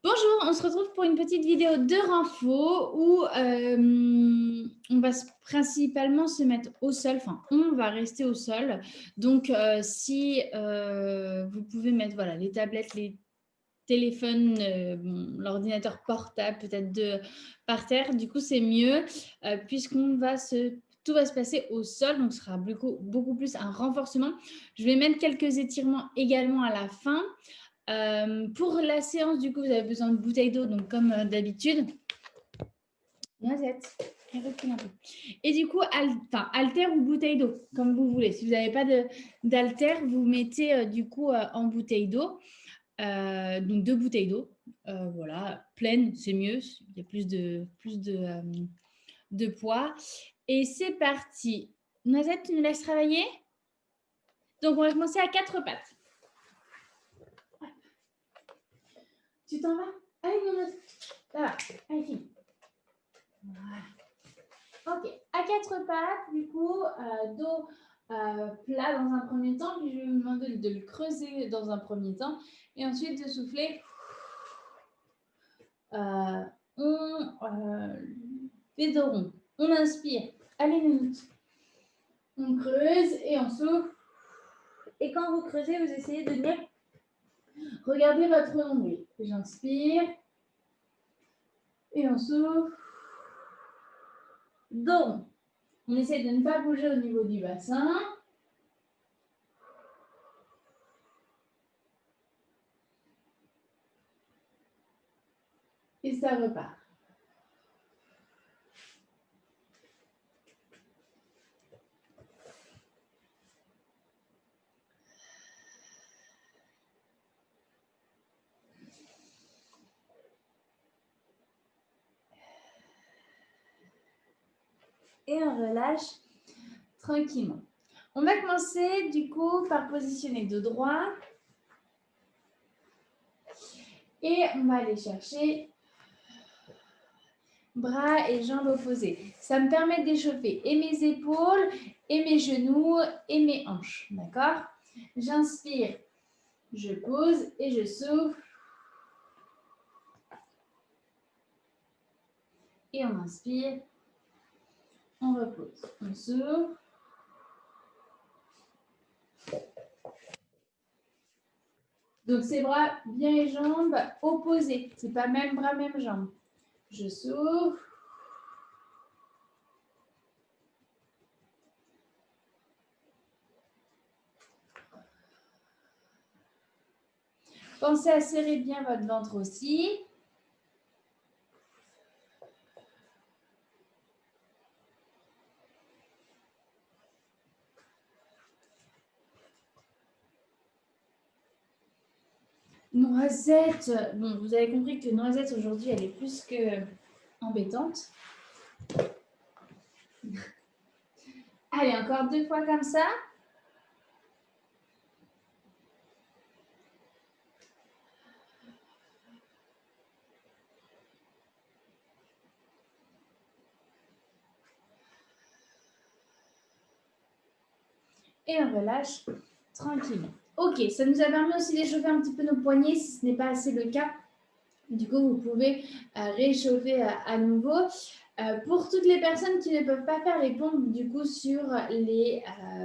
Bonjour, on se retrouve pour une petite vidéo de renfo où on va principalement se mettre au sol, enfin on va rester au sol. Donc si vous pouvez mettre voilà, les tablettes, les téléphones, l'ordinateur portable peut-être par terre, du coup c'est mieux puisqu'on va tout va se passer au sol, donc ce sera beaucoup plus un renforcement. Je vais mettre quelques étirements également à la fin. Pour la séance, du coup, vous avez besoin de bouteilles d'eau, donc comme d'habitude. Noisette, recule un peu. Et du coup, haltère ou bouteille d'eau, comme vous voulez. Si vous n'avez pas d'haltère, vous mettez du coup en bouteille d'eau. Donc 2 bouteilles d'eau, voilà, pleine, c'est mieux. Il y a de poids. Et c'est parti. Noisette, tu nous laisses travailler? Donc, on va commencer à 4 pattes. Tu t'en vas? Allez, Noisette. Ça va. Allez, fini. Voilà. Ok, à 4 pattes, du coup, dos plat dans un premier temps, puis je vais vous demander de le creuser dans un premier temps, et ensuite de souffler. On fait dos rond. On inspire. Allez, minute. On creuse et on souffle. Et quand vous creusez, vous essayez de venir regarder votre nombril. J'inspire. Et on souffle. Dos rond. On essaie de ne pas bouger au niveau du bassin. Et ça repart. Et on relâche tranquillement. On va commencer du coup par positionner dos droit. Et on va aller chercher bras et jambes opposés. Ça me permet d'échauffer et mes épaules, et mes genoux, et mes hanches. D'accord? J'inspire, je pose et je souffle. Et on inspire, on repose. On souffle. Donc, ces bras, bien les jambes opposées. Ce n'est pas même bras, même jambes. Je souffle. Pensez à serrer bien votre ventre aussi. Noisette, bon, vous avez compris que Noisette aujourd'hui, elle est plus que embêtante. Allez, encore 2 fois comme ça. Et on relâche tranquillement. Ok, ça nous a permis aussi d'échauffer un petit peu nos poignets si ce n'est pas assez le cas. Du coup, vous pouvez réchauffer à nouveau. Pour toutes les personnes qui ne peuvent pas faire les pompes du coup sur les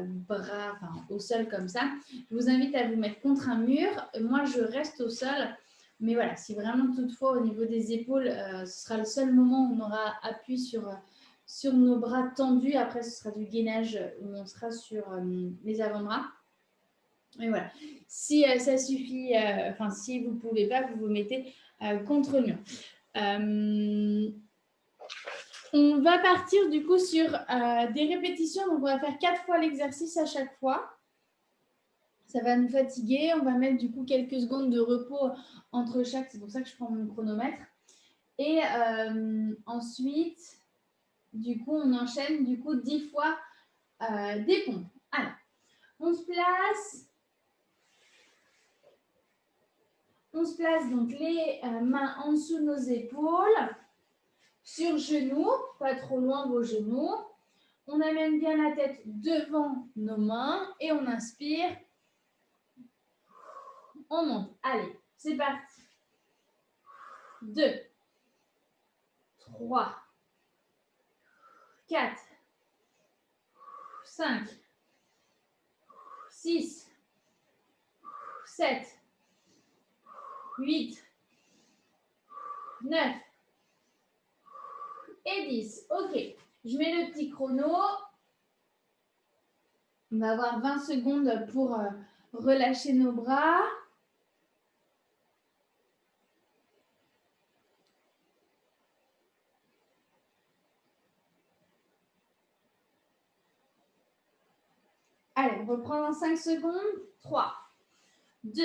bras, enfin au sol comme ça, je vous invite à vous mettre contre un mur. Moi, je reste au sol. Mais voilà, si vraiment toutefois au niveau des épaules, ce sera le seul moment où on aura appui sur nos bras tendus. Après, ce sera du gainage où on sera sur les avant-bras. Et voilà. Si ça suffit, enfin, si vous ne pouvez pas, vous vous mettez contre le mur. On va partir du coup sur des répétitions. Donc, on va faire 4 fois l'exercice à chaque fois. Ça va nous fatiguer. On va mettre du coup quelques secondes de repos entre chaque. C'est pour ça que je prends mon chronomètre. Et ensuite, du coup, on enchaîne du coup 10 fois des pompes. Alors, on se place. On se place donc les mains en dessous de nos épaules, sur genoux, pas trop loin vos genoux. On amène bien la tête devant nos mains et on inspire. On monte. Allez, c'est parti. 2, 3, 4, 5, 6, 7, 8, 9 et 10. Ok, je mets le petit chrono. On va avoir 20 secondes pour relâcher nos bras. Allez, on reprend dans 5 secondes. 3, 2,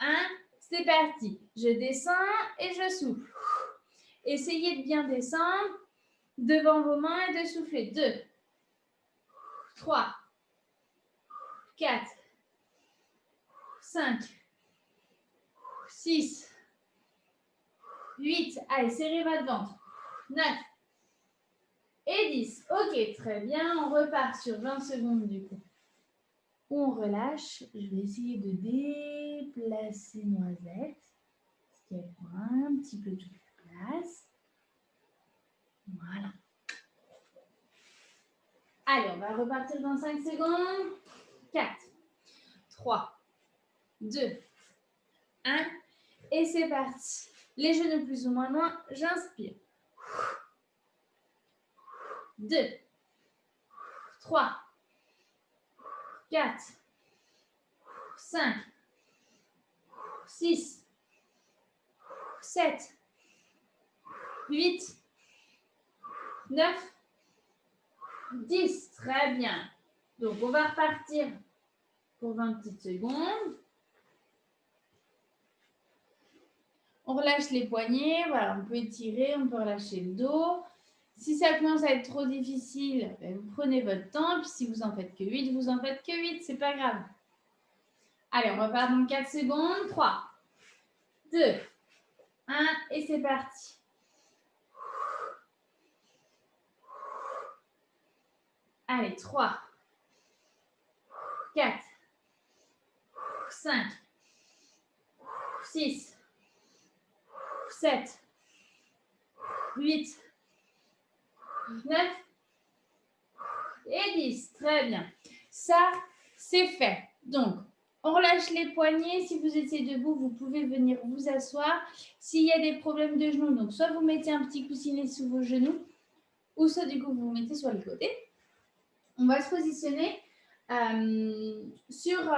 1. C'est parti. Je descends et je souffle. Essayez de bien descendre devant vos mains et de souffler. 2, 3, 4, 5, 6, 8. Allez, serrez votre ventre. 9 et 10. Ok, très bien. On repart sur 20 secondes du coup. On relâche. Je vais essayer de déplacer Noisette. Parce qu'elle prend un petit peu toute la place. Voilà. Allez, on va repartir dans 5 secondes. 4, 3, 2, 1. Et c'est parti. Les genoux plus ou moins loin. J'inspire. 2, 3, 4, 5, 6, 7, 8, 9, 10. Très bien. Donc, on va repartir pour 20 petites secondes. On relâche les poignets. Voilà, on peut étirer, on peut relâcher le dos. Si ça commence à être trop difficile, vous prenez votre temps. Puis si vous en faites que 8, vous en faites que 8. C'est pas grave. Allez, on repart dans 4 secondes. 3, 2, 1. Et c'est parti. Allez, 3, 4, 5, 6, 7, 8, 9 et 10. Très bien. Ça, c'est fait. Donc, on relâche les poignets. Si vous étiez debout, vous pouvez venir vous asseoir. S'il y a des problèmes de genoux, donc soit vous mettez un petit coussinet sous vos genoux, ou soit du coup, vous vous mettez sur les côtés. On va se positionner sur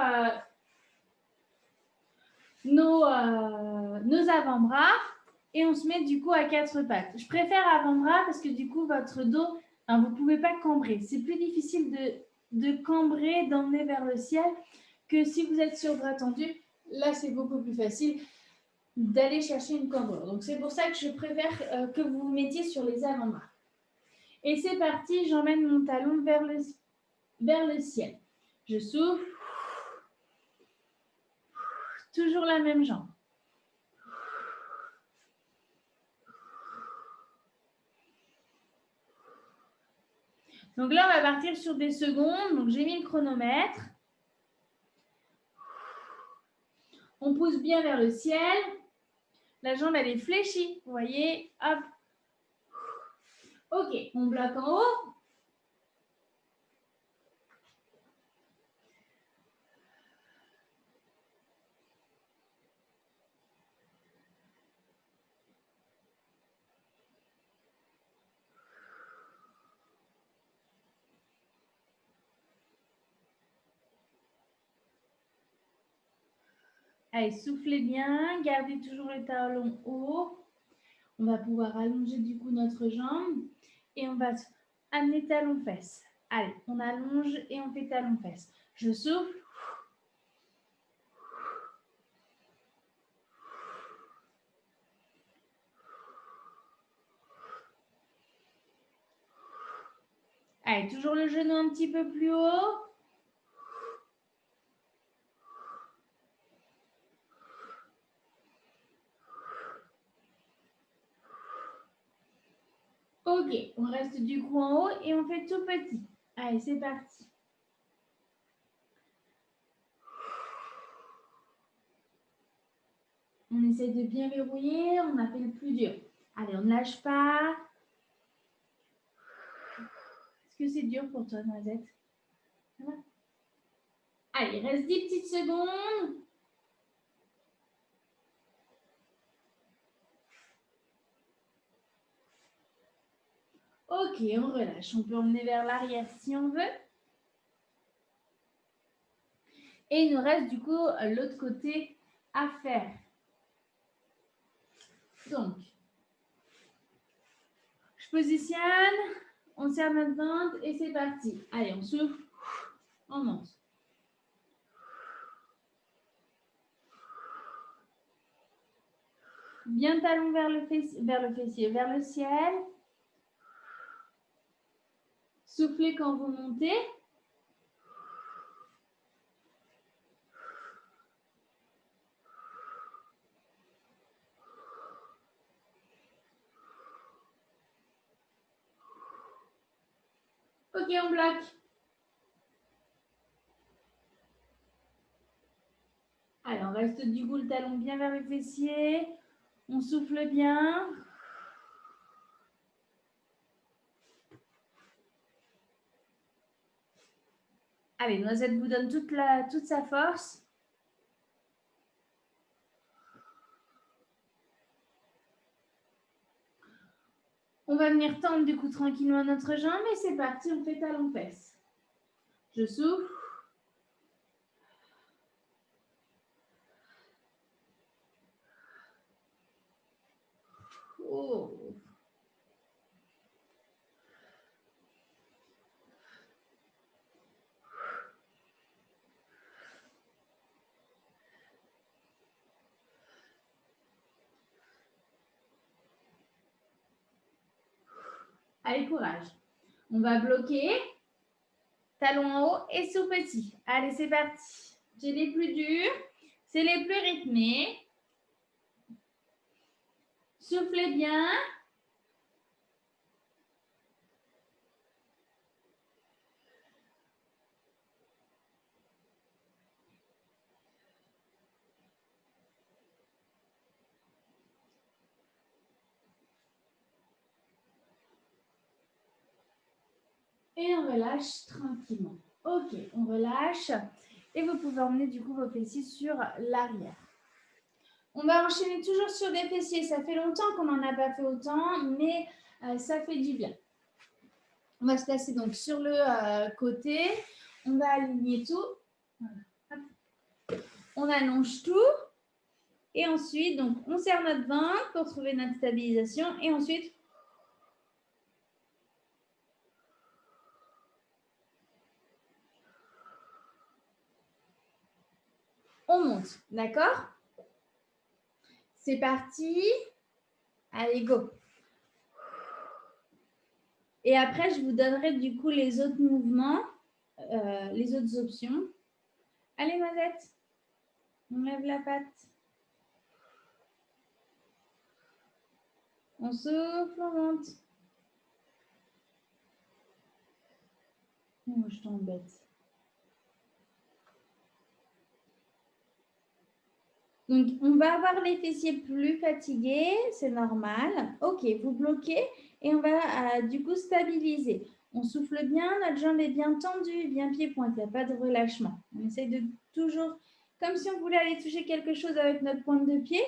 nos avant-bras et on se met du coup à 4 pattes. Je préfère avant-bras parce que du coup, votre dos, vous ne pouvez pas cambrer. C'est plus difficile de cambrer, d'emmener vers le ciel que si vous êtes sur bras tendus. Là, c'est beaucoup plus facile d'aller chercher une cambrure. Donc, c'est pour ça que je préfère que vous vous mettiez sur les avant-bras. Et c'est parti, j'emmène mon talon vers le ciel. Je souffle. Toujours la même jambe. Donc là, on va partir sur des secondes. Donc, j'ai mis le chronomètre. On pousse bien vers le ciel. La jambe, elle est fléchie. Vous voyez, hop. Ok, on bloque en haut. Allez, soufflez bien. Gardez toujours le talon haut. On va pouvoir allonger du coup notre jambe. Et on va amener talon-fesse. Allez, on allonge et on fait talon-fesse. Je souffle. Allez, toujours le genou un petit peu plus haut. Ok, on reste du coup en haut et on fait tout petit. Allez, c'est parti. On essaie essaye de bien verrouiller, on a fait le plus dur. Allez, on ne lâche pas. Est-ce que c'est dur pour toi, Noisette? Ça va? Allez, il reste 10 petites secondes. Ok, on relâche. On peut emmener vers l'arrière si on veut. Et il nous reste du coup l'autre côté à faire. Donc, je positionne, on serre notre ventre et c'est parti. Allez, on souffle, on monte. Bien talon vers le fessier, vers le ciel. Soufflez quand vous montez. Ok, on bloque. Allez, on reste du coup le talon bien vers le fessier. On souffle bien. Allez, Noisette vous donne toute sa force. On va venir tendre du coup tranquillement notre jambe et c'est parti, on fait talon-fesse. Je souffle. Oh. Allez, courage. On va bloquer. Talon en haut et sous petit. Allez, c'est parti. J'ai les plus durs. C'est les plus rythmés. Soufflez bien. Et on relâche tranquillement. Ok, on relâche. Et vous pouvez emmener du coup vos fessiers sur l'arrière. On va enchaîner toujours sur des fessiers. Ça fait longtemps qu'on n'en a pas fait autant, mais ça fait du bien. On va se placer donc sur le côté. On va aligner tout. Voilà. On allonge tout. Et ensuite, donc, on serre notre ventre pour trouver notre stabilisation. Et ensuite, on monte. D'accord? C'est parti. Allez, go. Et après, je vous donnerai du coup les autres mouvements, les autres options. Allez, Mazette. On lève la patte. On souffle, on monte. Oh, je t'embête. Donc, on va avoir les fessiers plus fatigués, c'est normal. Ok, vous bloquez et on va du coup stabiliser. On souffle bien, notre jambe est bien tendue, bien pied-pointe, il n'y a pas de relâchement. On essaye de toujours, comme si on voulait aller toucher quelque chose avec notre pointe de pied.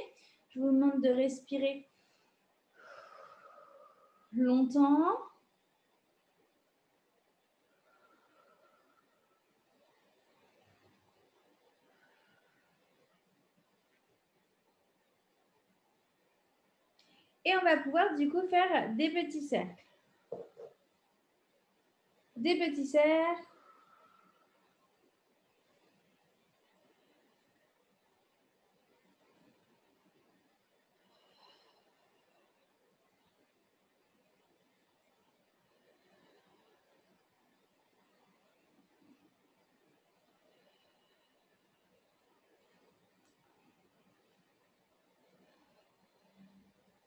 Je vous demande de respirer longtemps. Et on va pouvoir du coup faire des petits cercles. Des petits cercles.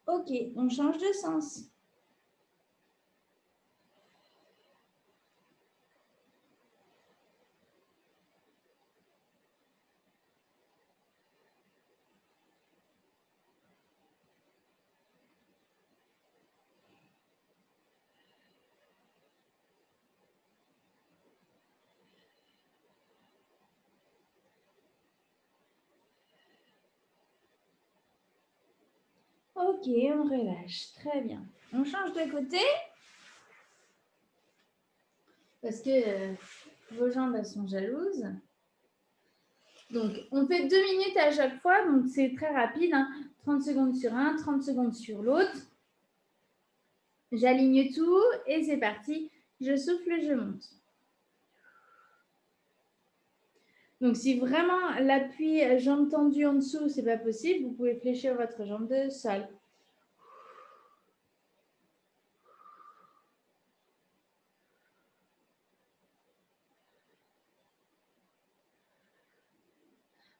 Ok, on change de sens. Ok, on relâche. Très bien. On change de côté. Parce que vos jambes, elles sont jalouses. Donc, on fait 2 minutes à chaque fois. Donc, c'est très rapide. 30 secondes sur un, 30 secondes sur l'autre. J'aligne tout et c'est parti. Je souffle, je monte. Donc, si vraiment l'appui jambe tendue en dessous, c'est pas possible, vous pouvez fléchir votre jambe de sol.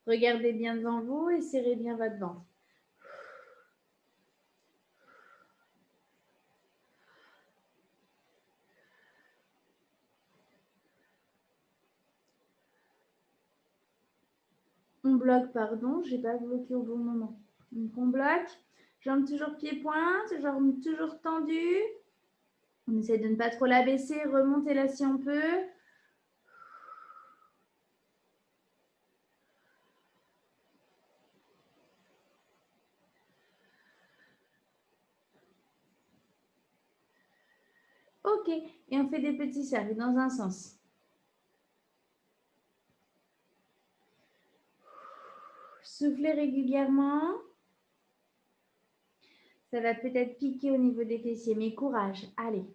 Regardez bien devant vous et serrez bien votre ventre. On bloque, pardon, je n'ai pas bloqué au bon moment. Donc, on bloque. Jambes toujours pieds-pointes, jambes toujours tendues. On essaie de ne pas trop la baisser, remontez-la si on peut. Ok, et on fait des petits cercles dans un sens. Soufflez régulièrement. Ça va peut-être piquer au niveau des fessiers, mais courage, allez.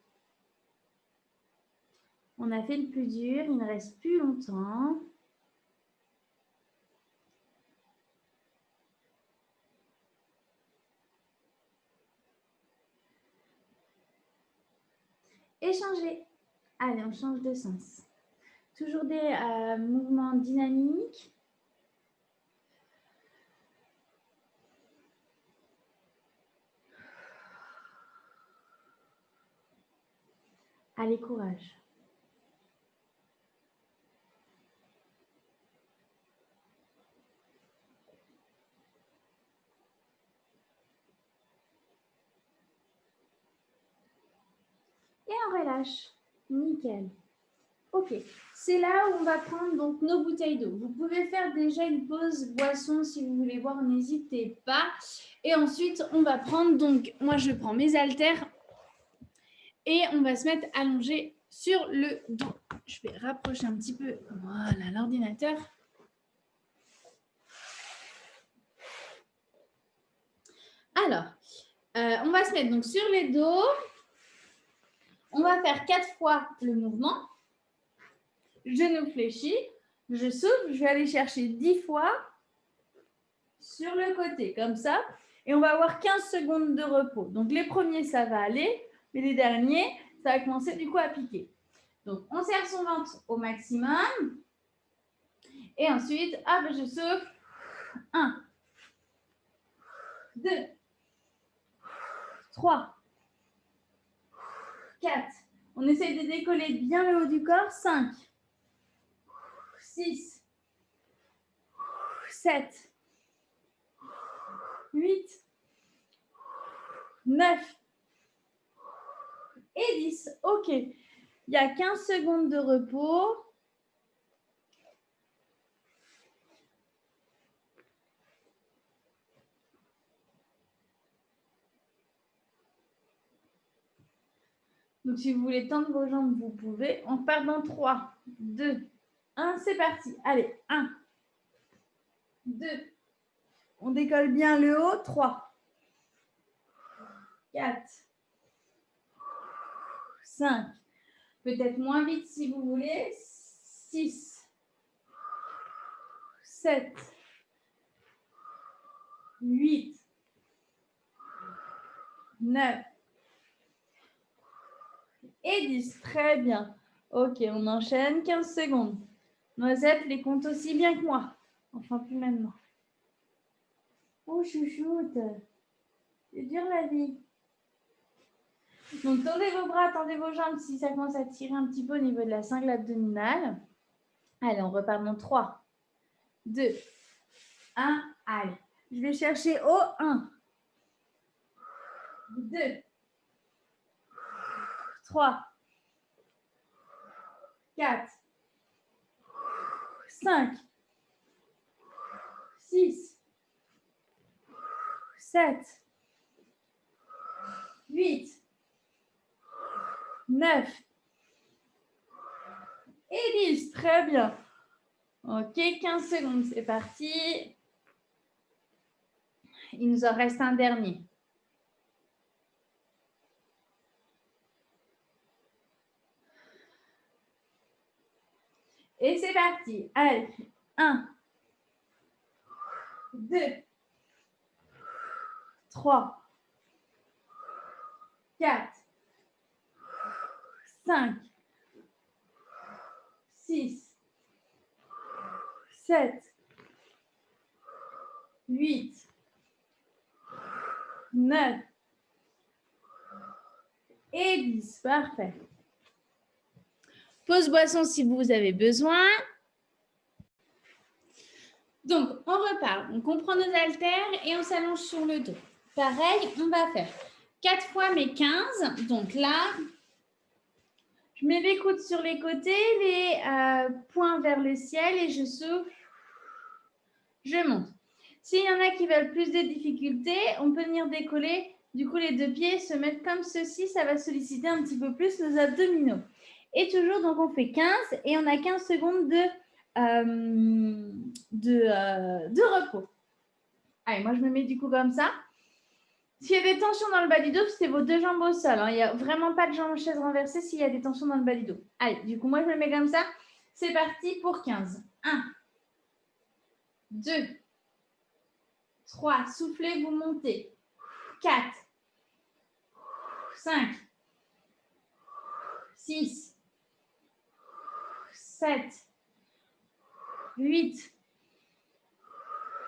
On a fait le plus dur, il ne reste plus longtemps. Échangez. Allez, on change de sens. Toujours des mouvements dynamiques. Allez, courage. Et on relâche. Nickel. Ok, c'est là où on va prendre donc nos bouteilles d'eau. Vous pouvez faire déjà une pause boisson si vous voulez boire, n'hésitez pas. Et ensuite, on va prendre donc, moi je prends mes haltères et on va se mettre allongé sur le dos. Je vais rapprocher un petit peu, voilà, l'ordinateur. Alors, on va se mettre donc sur les dos. On va faire 4 fois le mouvement. Genou fléchi, je souffle, je vais aller chercher 10 fois sur le côté, comme ça. Et on va avoir 15 secondes de repos. Donc, les premiers, ça va aller. Mais les derniers, ça va commencer du coup à piquer. Donc, on serre son ventre au maximum. Et ensuite, hop, je souffle. 1, 2, 3, 4. On essaye de décoller bien le haut du corps. 5, 6, 7, 8, 9 et 10. Ok. Il y a 15 secondes de repos. Donc, si vous voulez tendre vos jambes, vous pouvez. On part dans 3, 2, 1. C'est parti. Allez, 1, 2. On décolle bien le haut. 3, 4, 5. Peut-être moins vite si vous voulez. 6, 7, 8, 9 et 10. Très bien. Ok, on enchaîne. 15 secondes. Noisette les compte aussi bien que moi. Enfin, plus maintenant. Oh, chouchoute. C'est dur la vie. Donc, tendez vos bras, tendez vos jambes si ça commence à tirer un petit peu au niveau de la cingle abdominale. Allez, on repart dans 3, 2, 1. Allez, je vais chercher au 1, 2, 3, 4, 5, 6, 7, 8, 9 et 10. Très bien. Ok, 15 secondes, c'est parti. Il nous en reste un dernier. Et c'est parti. Allez, 1, 2, 3, 4, 5, 6, 7, 8, 9 et 10. Parfait. Pause boisson si vous avez besoin. Donc, on repart. Donc, on prend nos haltères et on s'allonge sur le dos. Pareil, on va faire 4 fois mes 15. Donc là, je mets les coudes sur les côtés, les poings vers le ciel et je souffle. Je monte. S'il y en a qui veulent plus de difficultés, on peut venir décoller. Du coup, les deux pieds se mettent comme ceci. Ça va solliciter un petit peu plus nos abdominaux. Et toujours, donc, on fait 15 et on a 15 secondes de repos. Allez, moi, je me mets du coup comme ça. S'il y a des tensions dans le bas du dos, c'est vos deux jambes au sol. Il n'y a vraiment pas de jambes chaise renversée s'il y a des tensions dans le bas du dos. Allez, du coup, moi, je me mets comme ça. C'est parti pour 15. 1, 2, 3. Soufflez, vous montez. 4, 5, 6, 7, 8,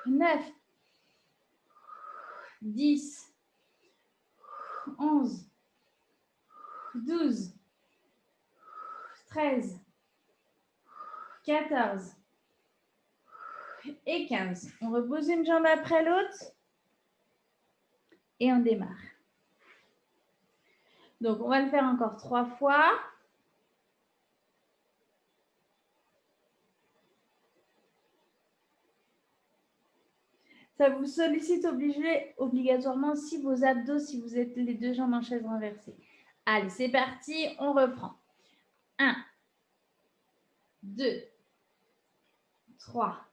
9, 10, 11, 12, 13, 14 et 15. On repose une jambe après l'autre et on démarre. Donc, on va le faire encore 3 fois. Ça vous sollicite obligatoirement aussi vos abdos si vous êtes les deux jambes en chaise renversée. Allez, c'est parti, on reprend. 1, 2, 3,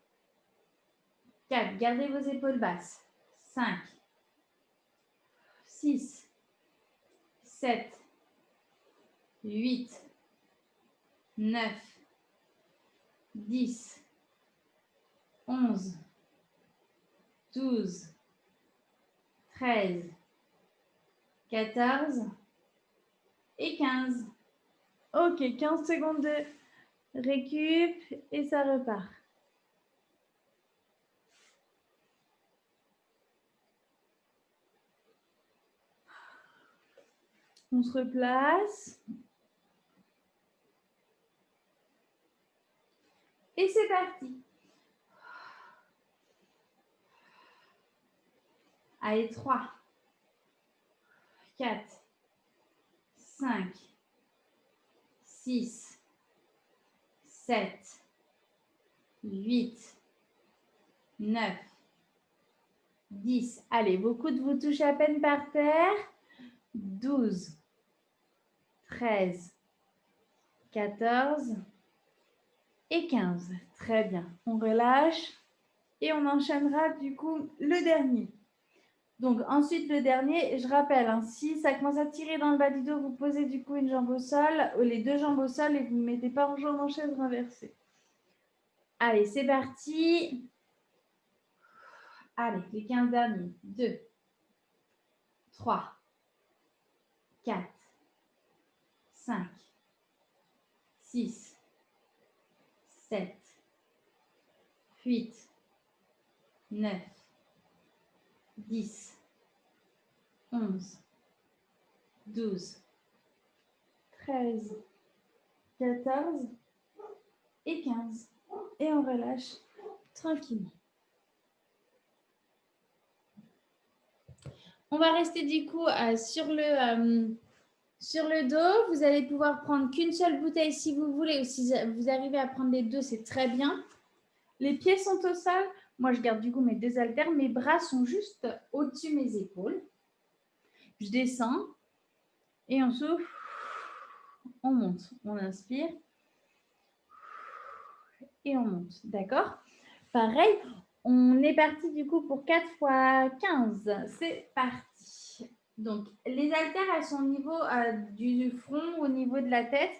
4. Gardez vos épaules basses. 5, 6, 7, 8, 9, 10, 11, 12, 13, 14 et 15. Ok, 15 secondes de récup et ça repart. On se replace. Et c'est parti. Allez, 3, 4, 5, 6, 7, 8, 9, 10. Allez, vos coudes vous touchent à peine par terre. 12, 13, 14 et 15. Très bien. On relâche et on enchaînera du coup le dernier. Donc ensuite le dernier, je rappelle, hein, si ça commence à tirer dans le bas du dos, vous posez du coup une jambe au sol, les deux jambes au sol et vous ne mettez pas en jambe en chaise renversée. Allez, c'est parti. Allez, les 15 derniers. 2, 3, 4, 5, 6, 7, 8, 9, 10, 11, 12, 13, 14 et 15. Et on relâche tranquillement. On va rester du coup sur le dos. Vous allez pouvoir prendre qu'une seule bouteille si vous voulez, ou si vous arrivez à prendre les deux, c'est très bien. Les pieds sont au sol. Moi, je garde du coup mes deux haltères. Mes bras sont juste au-dessus de mes épaules. Je descends Et on souffle. On monte. On inspire. Et on monte. D'accord? Pareil, on est parti du coup pour 4 fois 15. C'est parti. Donc, les haltères, elles sont au niveau du front, au niveau de la tête.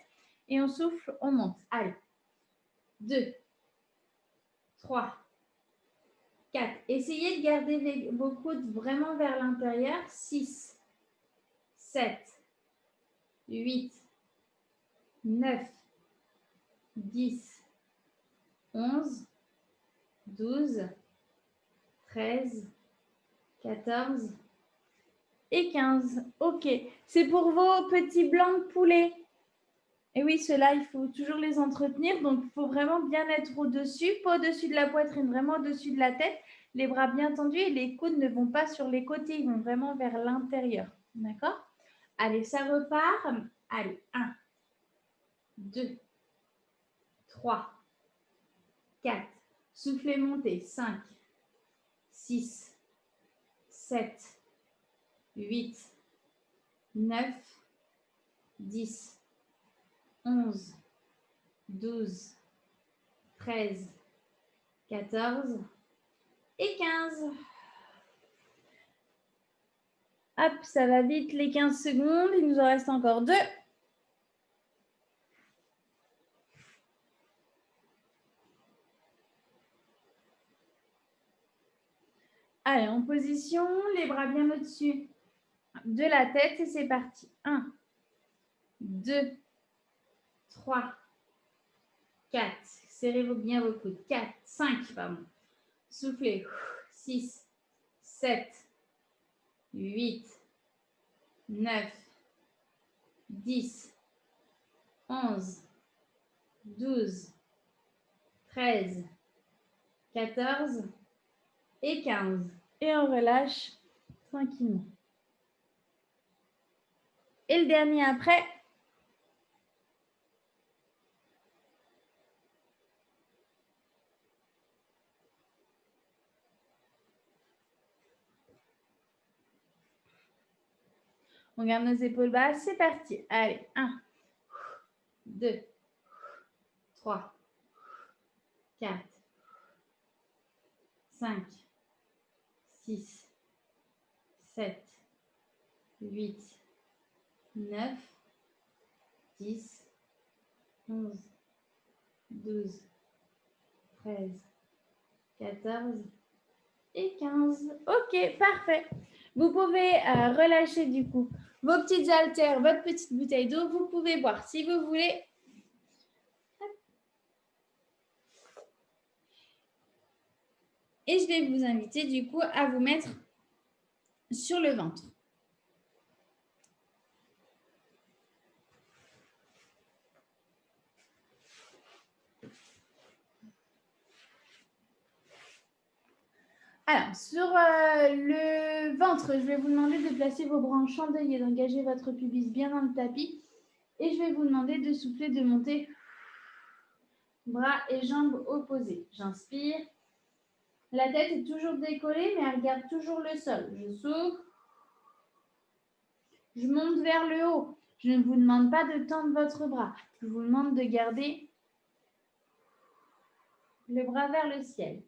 Et on souffle, on monte. Allez. 2, 3, 4. Essayez de garder vos coudes vraiment vers l'intérieur. 6, 7, 8, 9, 10, 11, 12, 13, 14 et 15. OK. C'est pour vos petits blancs de poulet. Et oui, ceux-là, il faut toujours les entretenir. Donc, il faut vraiment bien être au-dessus, pas au-dessus de la poitrine, vraiment au-dessus de la tête. Les bras bien tendus et les coudes ne vont pas sur les côtés, ils vont vraiment vers l'intérieur. D'accord? Allez, ça repart. Allez, 1, 2, 3, 4. Soufflez, montez. 5, 6, 7, 8, 9, 10, 11, 12, 13, 14 et 15. Hop, ça va vite les 15 secondes. Il nous en reste encore 2. Allez, en position, les bras bien au-dessus de la tête et c'est parti. 1, 2, 3, 4. Serrez bien vos coudes. 4, 5, pardon. Soufflez. 6, 7, 8, 9, 10, 11, 12, 13, 14 et 15. Et on relâche tranquillement. Et le dernier après. On garde nos épaules basses. C'est parti. Allez, 1, 2, 3, 4, 5, 6, 7, 8, 9, 10, 11, 12, 13, 14 et 15. OK, parfait. Vous pouvez relâcher du coup vos petites haltères, votre petite bouteille d'eau. Vous pouvez boire si vous voulez. Et je vais vous inviter du coup à vous mettre sur le ventre. Alors, sur le ventre, je vais vous demander de placer vos bras en chandelier et d'engager votre pubis bien dans le tapis. Et je vais vous demander de souffler, de monter bras et jambes opposés. J'inspire. La tête est toujours décollée, mais elle regarde toujours le sol. Je souffle. Je monte vers le haut. Je ne vous demande pas de tendre votre bras. Je vous demande de garder le bras vers le ciel.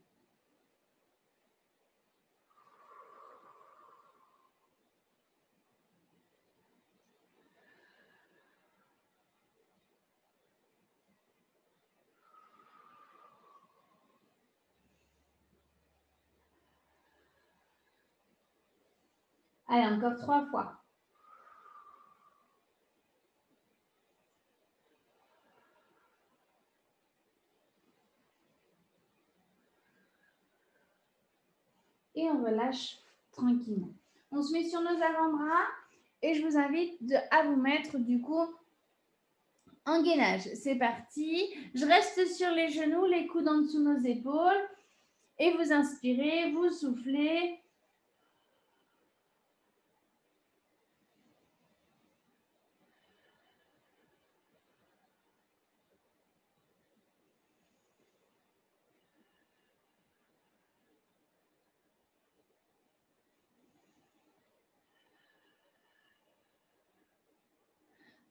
Allez, encore 3 fois. Et on relâche tranquillement. On se met sur nos avant-bras et je vous invite à vous mettre du coup en gainage. C'est parti. Je reste sur les genoux, les coudes en dessous de nos épaules. Et vous inspirez, vous soufflez.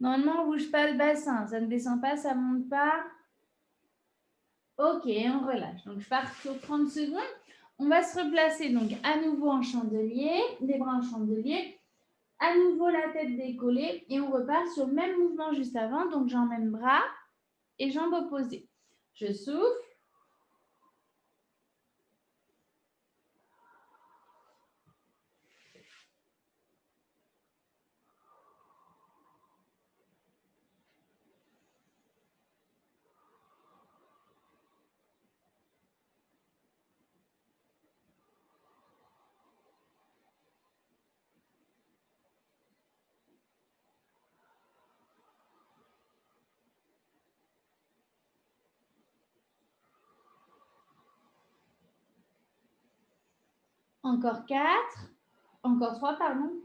Normalement, on ne bouge pas le bassin. Ça ne descend pas, ça ne monte pas. Ok, on relâche. Donc, je pars sur 30 secondes. On va se replacer donc à nouveau en chandelier, les bras en chandelier. À nouveau la tête décollée et on repart sur le même mouvement juste avant. Donc, j'emmène bras et jambes opposées. Je souffle. Encore 4. Encore 3, pardon.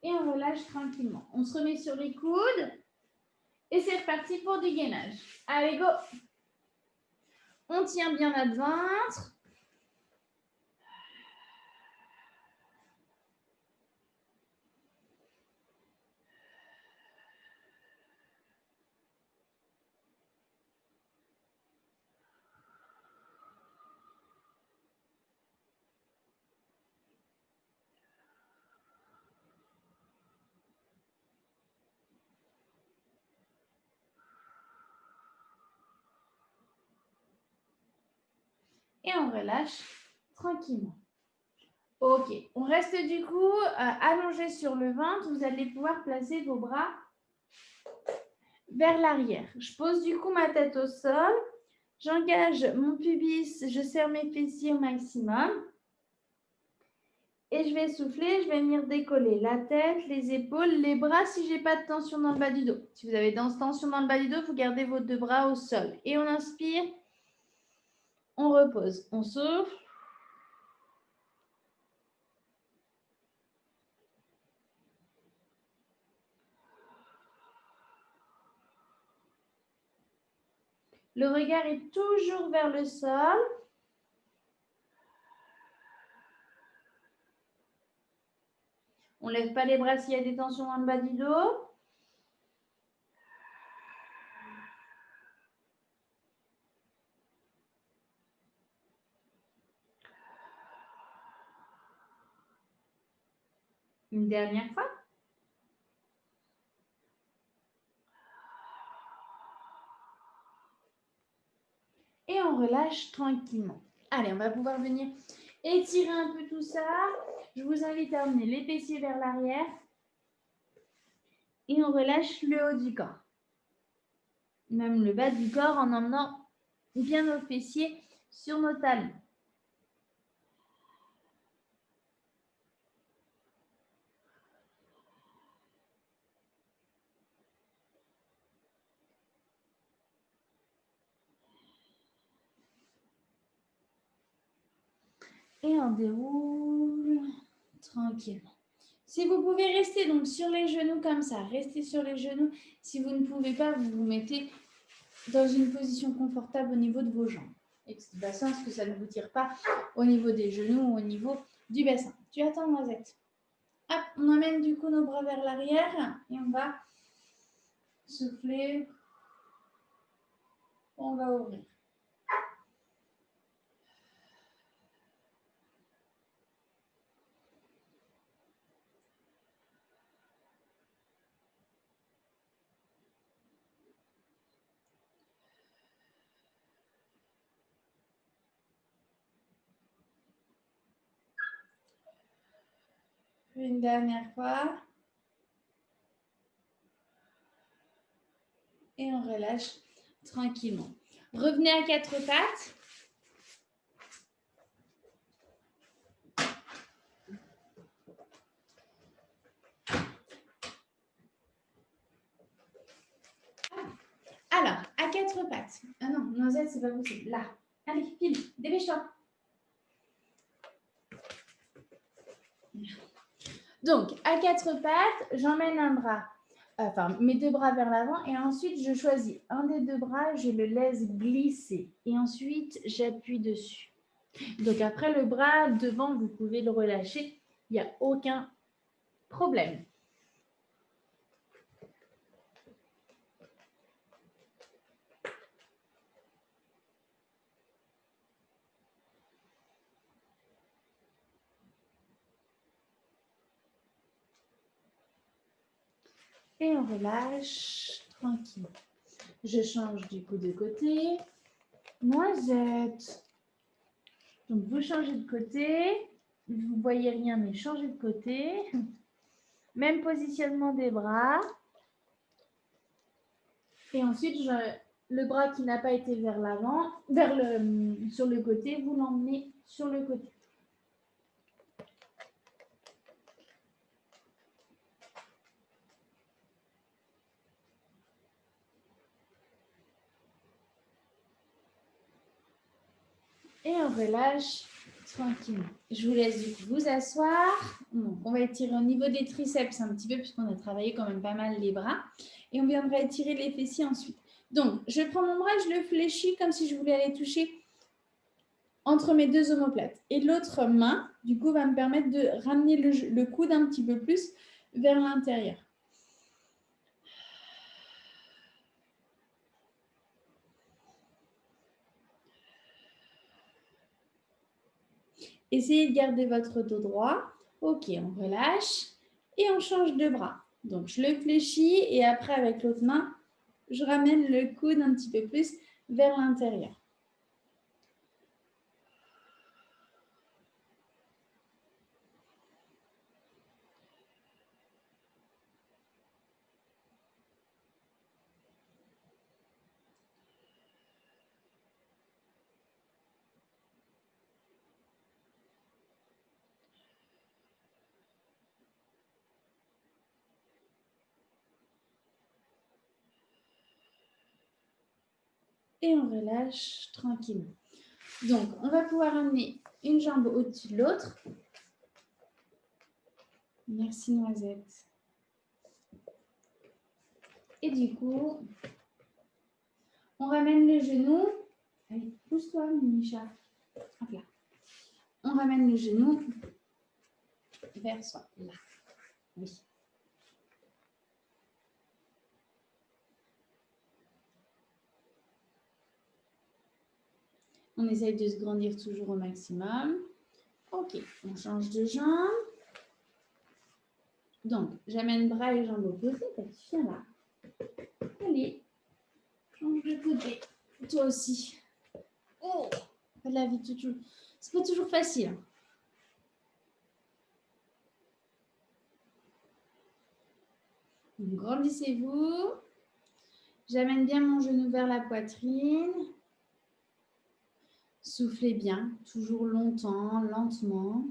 Et on relâche tranquillement. On se remet sur les coudes. Et c'est reparti pour du gainage. Allez, go. On tient bien notre ventre. Et on relâche tranquillement. Ok, on reste du coup allongé sur le ventre. Vous allez pouvoir placer vos bras vers l'arrière. Je pose du coup ma tête au sol. J'engage mon pubis, je serre mes fessiers au maximum. Et je vais souffler, je vais venir décoller la tête, les épaules, les bras si je n'ai pas de tension dans le bas du dos. Si vous avez de tension dans le bas du dos, vous gardez vos deux bras au sol. Et on inspire, on repose, on souffle. Le regard est toujours vers le sol. On ne lève pas les bras s'il y a des tensions dans le bas du dos. Une dernière fois. Et on relâche tranquillement. Allez, on va pouvoir venir étirer un peu tout ça. Je vous invite à emmener les fessiers vers l'arrière. Et on relâche le haut du corps. Même le bas du corps en emmenant bien nos fessiers sur nos talons. Et on déroule tranquillement. Si vous pouvez rester donc sur les genoux comme ça, restez sur les genoux. Si vous ne pouvez pas, vous vous mettez dans une position confortable au niveau de vos jambes. Et de bassin, ce que ça ne vous tire pas au niveau des genoux ou au niveau du bassin. Tu attends, noisette. Hop, on emmène du coup nos bras vers l'arrière et on va souffler. On va ouvrir. Une dernière fois. Et on relâche tranquillement. Revenez à quatre pattes. Alors, à quatre pattes. Ah non, noisette, c'est pas possible. Là. Allez, file, dépêche-toi. Donc, à quatre pattes, j'emmène un bras enfin mes deux bras vers l'avant et ensuite je choisis un des deux bras, je le laisse glisser et ensuite j'appuie dessus. Donc après le bras devant, vous pouvez le relâcher, il n'y a aucun problème. Et on relâche tranquille. Je change du coup de côté. Noisette. Donc vous changez de côté. Vous ne voyez rien, mais changez de côté. Même positionnement des bras. Et ensuite, le bras qui n'a pas été vers l'avant, sur le côté, vous l'emmenez sur le côté. Et on relâche tranquillement. Je vous laisse du coup vous asseoir. Donc, on va étirer au niveau des triceps un petit peu puisqu'on a travaillé quand même pas mal les bras. Et on viendra étirer les fessiers ensuite. Donc, je prends mon bras, je le fléchis comme si je voulais aller toucher entre mes deux omoplates. Et l'autre main, du coup, va me permettre de ramener le coude un petit peu plus vers l'intérieur. Essayez de garder votre dos droit. Ok, on relâche et on change de bras. Donc, je le fléchis et après, avec l'autre main, je ramène le coude un petit peu plus vers l'intérieur. Et on relâche tranquillement. Donc, on va pouvoir amener une jambe au-dessus de l'autre. Merci, Noisette. Et du coup, on ramène le genou. Allez, pousse-toi, Micha. Hop là. On ramène le genou vers soi. Là. Oui. On essaye de se grandir toujours au maximum. Ok, on change de jambe. Donc, j'amène bras et jambes opposés. Viens là. Allez, change de côté. Toi aussi. Oh, la vie, c'est pas toujours facile. Grandissez-vous. J'amène bien mon genou vers la poitrine. Soufflez bien, toujours longtemps, lentement.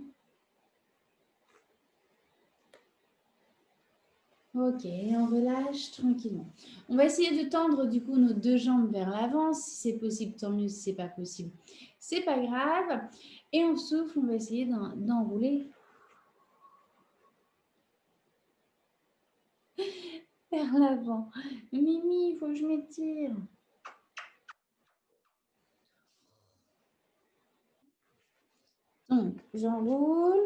Ok, on relâche tranquillement. On va essayer de tendre du coup nos deux jambes vers l'avant. Si c'est possible, tant mieux. Si ce n'est pas possible, c'est pas grave. Et on souffle, on va essayer d'enrouler vers l'avant. Mimi, il faut que je m'étire. Donc, j'enroule.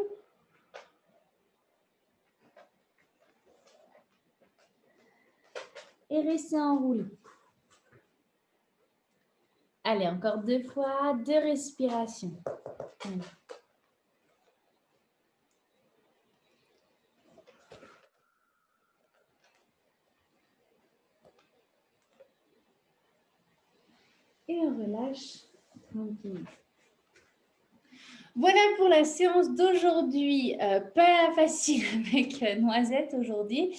Et restez enroulé. Allez, encore 2 fois, 2 respirations. Voilà. Et on relâche tranquillement. Voilà pour la séance d'aujourd'hui. Pas facile avec Noisette aujourd'hui.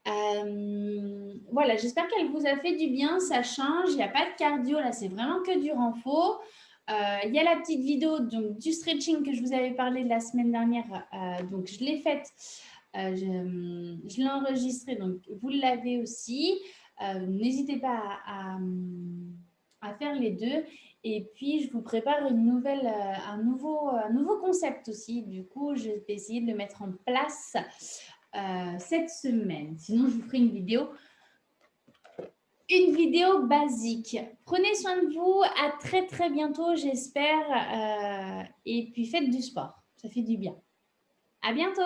Voilà, j'espère qu'elle vous a fait du bien. Ça change. Il n'y a pas de cardio. Là, c'est vraiment que du renfort. Il y a la petite vidéo donc, du stretching que je vous avais parlé de la semaine dernière. Donc, je l'ai faite. Je l'ai enregistrée. Donc, vous l'avez aussi. N'hésitez pas à faire les deux. Et puis, je vous prépare un nouveau concept aussi. Du coup, je vais essayer de le mettre en place cette semaine. Sinon, je vous ferai une vidéo basique. Prenez soin de vous. À très, très bientôt, j'espère. Et puis, faites du sport. Ça fait du bien. À bientôt.